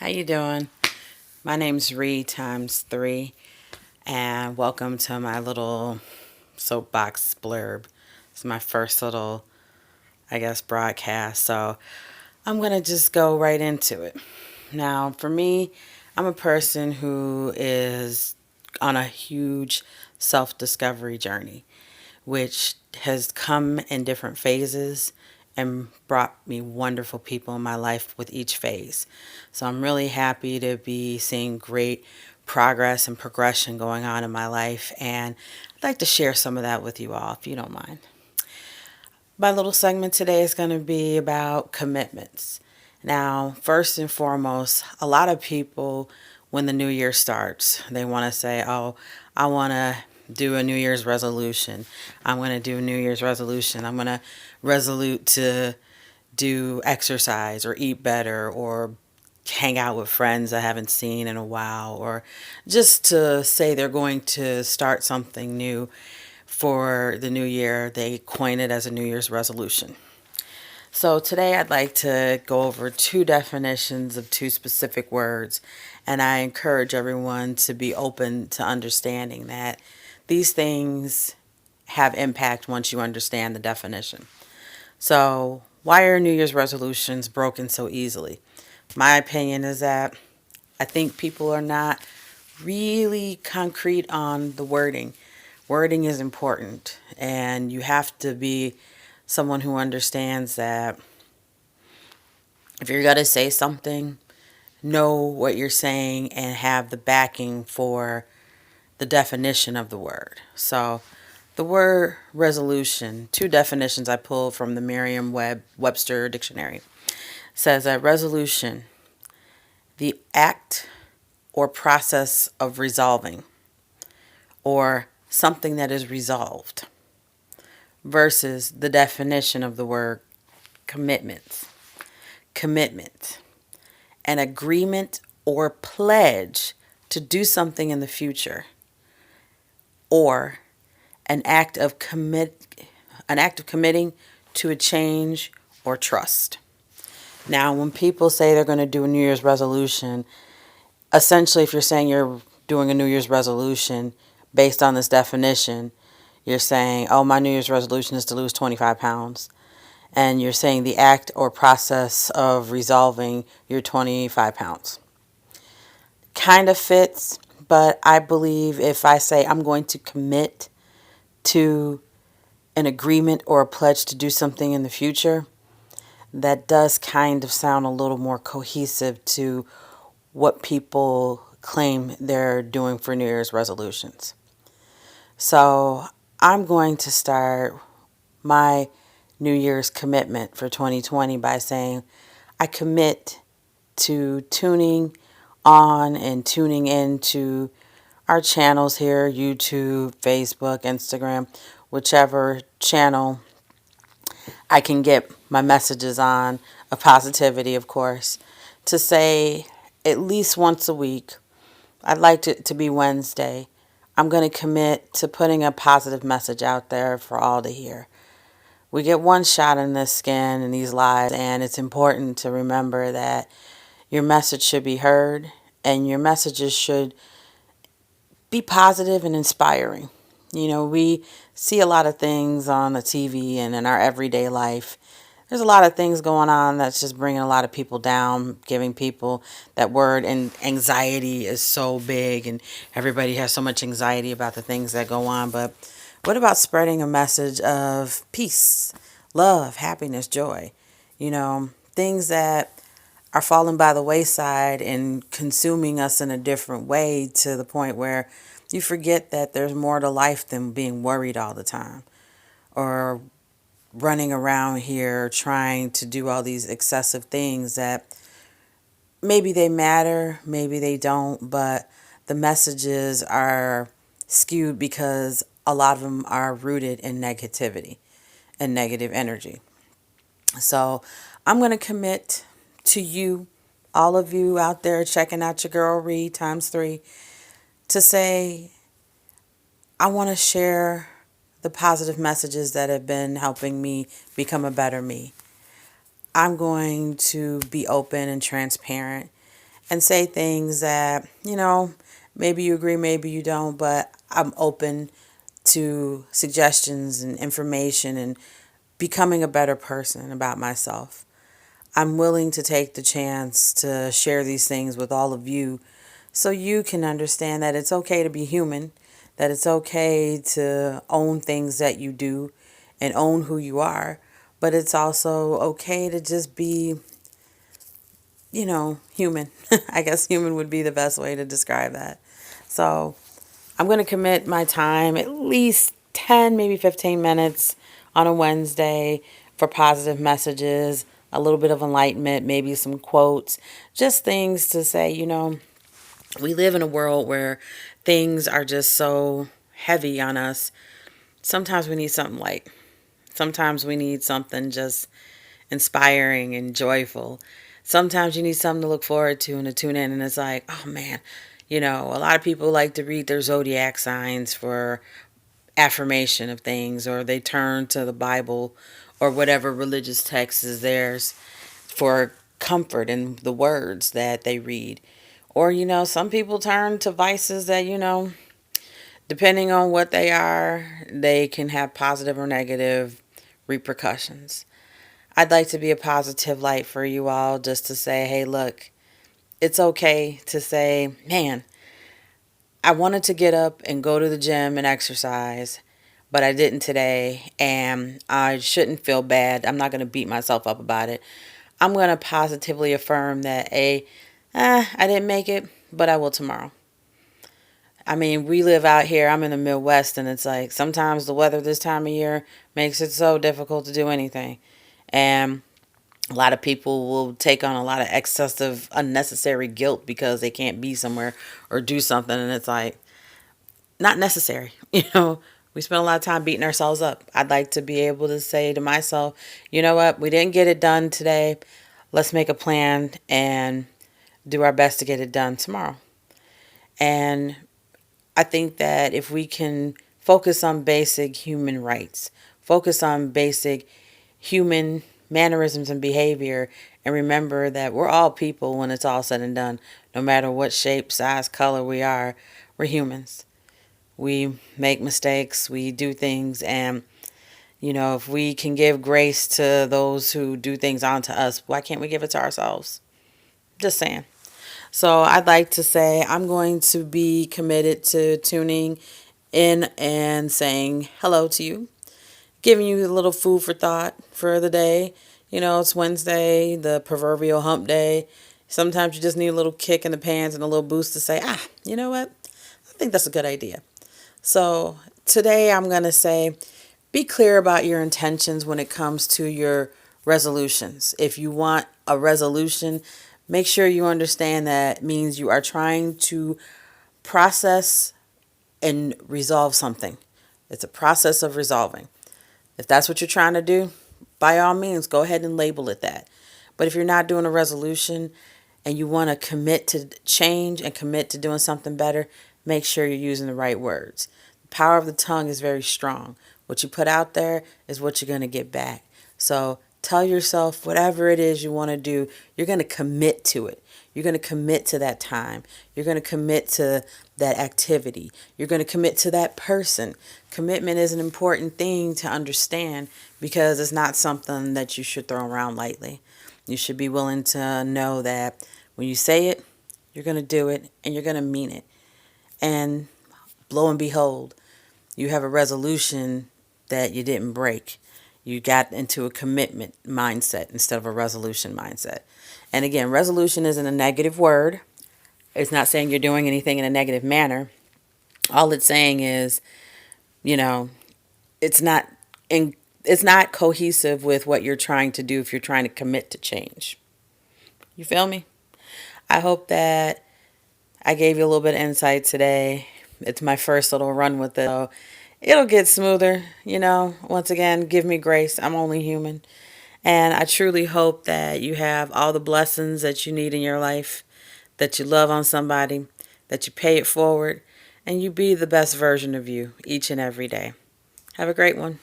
How you doing? My name's Ree times three, and welcome to my little soapbox blurb. It's my first little, broadcast. So I'm gonna just go right into it. Now, for me, I'm a person who is on a huge self-discovery journey, which has come in different phases and brought me wonderful people in my life with each phase. So I'm really happy to be seeing great progress and progression going on in my life, and I'd like to share some of that with you all if you don't mind. My little segment today is going to be about commitments. Now, first and foremost, a lot of people, when the new year starts, they want to say, oh, I want to do a New Year's resolution. I'm going to do a New Year's resolution. I'm going to resolute to do exercise or eat better or hang out with friends I haven't seen in a while, or just to say they're going to start something new for the new year. They coin it as a New Year's resolution. So today I'd like to go over two definitions of two specific words, and I encourage everyone to be open to understanding that these things have impact once you understand the definition. So, why are New Year's resolutions broken so easily? My opinion is that I think people are not really concrete on the wording. Wording is important, and you have to be someone who understands that if you're going to say something, know what you're saying and have the backing for the definition of the word. So, the word resolution, two definitions I pulled from the Merriam-Webster dictionary, says that resolution, the act or process of resolving, or something that is resolved, versus the definition of the word commitments. Commitment, an agreement or pledge to do something in the future, or an act of committing to a change or trust. Now, when people say they're going to do a New Year's resolution, essentially, if you're saying you're doing a New Year's resolution based on this definition, you're saying, oh, my New Year's resolution is to lose 25 pounds. And you're saying the act or process of resolving your 25 pounds. Kind of fits, but I believe if I say I'm going to commit to an agreement or a pledge to do something in the future, that does kind of sound a little more cohesive to what people claim they're doing for New Year's resolutions. So I'm going to start my New Year's commitment for 2020 by saying I commit to tuning on and tuning into our channels here, YouTube, Facebook, Instagram, whichever channel I can get my messages on, of positivity, of course, to say at least once a week, I'd like it to be Wednesday, I'm going to commit to putting a positive message out there for all to hear. We get one shot in this skin and these lives, and it's important to remember that your message should be heard and your messages should be positive and inspiring. You know, we see a lot of things on the TV and in our everyday life. There's a lot of things going on that's just bringing a lot of people down, giving people that word, and anxiety is so big and everybody has so much anxiety about the things that go on. But what about spreading a message of peace, love, happiness, joy? You know, things that are falling by the wayside and consuming us in a different way to the point where you forget that there's more to life than being worried all the time or running around here trying to do all these excessive things that maybe they matter, maybe they don't, but the messages are skewed because a lot of them are rooted in negativity and negative energy. So I'm going to commit to you, all of you out there checking out your girl Reed times three, to say, I want to share the positive messages that have been helping me become a better me. I'm going to be open and transparent and say things that, maybe you agree, maybe you don't, but I'm open to suggestions and information and becoming a better person about myself. I'm willing to take the chance to share these things with all of you so you can understand that it's okay to be human, that it's okay to own things that you do and own who you are, but it's also okay to just be, human. I guess human would be the best way to describe that. So I'm going to commit my time at least 10, maybe 15 minutes on a Wednesday for positive messages, a little bit of enlightenment, maybe some quotes, just things to say, we live in a world where things are just so heavy on us. Sometimes we need something light. Sometimes we need something just inspiring and joyful. Sometimes you need something to look forward to and to tune in, and it's like, oh man, a lot of people like to read their zodiac signs for affirmation of things, or they turn to the Bible or whatever religious text is theirs for comfort in the words that they read. Or, some people turn to vices that, depending on what they are, they can have positive or negative repercussions. I'd like to be a positive light for you all, just to say, hey, look, it's okay to say, man, I wanted to get up and go to the gym and exercise, but I didn't today, and I shouldn't feel bad. I'm not going to beat myself up about it. I'm going to positively affirm that, I didn't make it, but I will tomorrow. I mean, we live out here. I'm in the Midwest, and it's like sometimes the weather this time of year makes it so difficult to do anything. And a lot of people will take on a lot of excessive, unnecessary guilt because they can't be somewhere or do something. And it's like, not necessary. We spend a lot of time beating ourselves up. I'd like to be able to say to myself, you know what, we didn't get it done today. Let's make a plan and do our best to get it done tomorrow. And I think that if we can focus on basic human rights, focus on basic human mannerisms and behavior, and remember that we're all people when it's all said and done, no matter what shape, size, color we are, we're humans. We make mistakes, we do things, and if we can give grace to those who do things onto us, why can't we give it to ourselves? Just saying. So I'd like to say I'm going to be committed to tuning in and saying hello to you, giving you a little food for thought for the day. It's Wednesday, the proverbial hump day. Sometimes you just need a little kick in the pants and a little boost to say, you know what? I think that's a good idea. So today I'm going to say, be clear about your intentions when it comes to your resolutions. If you want a resolution, make sure you understand that means you are trying to process and resolve something. It's a process of resolving. If that's what you're trying to do, by all means, go ahead and label it that. But if you're not doing a resolution and you want to commit to change and commit to doing something better, make sure you're using the right words. The power of the tongue is very strong. What you put out there is what you're going to get back. So tell yourself whatever it is you want to do, you're going to commit to it. You're going to commit to that time. You're going to commit to that activity. You're going to commit to that person. Commitment is an important thing to understand because it's not something that you should throw around lightly. You should be willing to know that when you say it, you're going to do it and you're going to mean it. And lo and behold, you have a resolution that you didn't break. You got into a commitment mindset instead of a resolution mindset. And again, resolution isn't a negative word. It's not saying you're doing anything in a negative manner. All it's saying is, you know, it's not it's not cohesive with what you're trying to do if you're trying to commit to change. You feel me? I hope that I gave you a little bit of insight today. It's my first little run with it. So it'll get smoother, Once again, give me grace. I'm only human. And I truly hope that you have all the blessings that you need in your life, that you love on somebody, that you pay it forward, and you be the best version of you each and every day. Have a great one.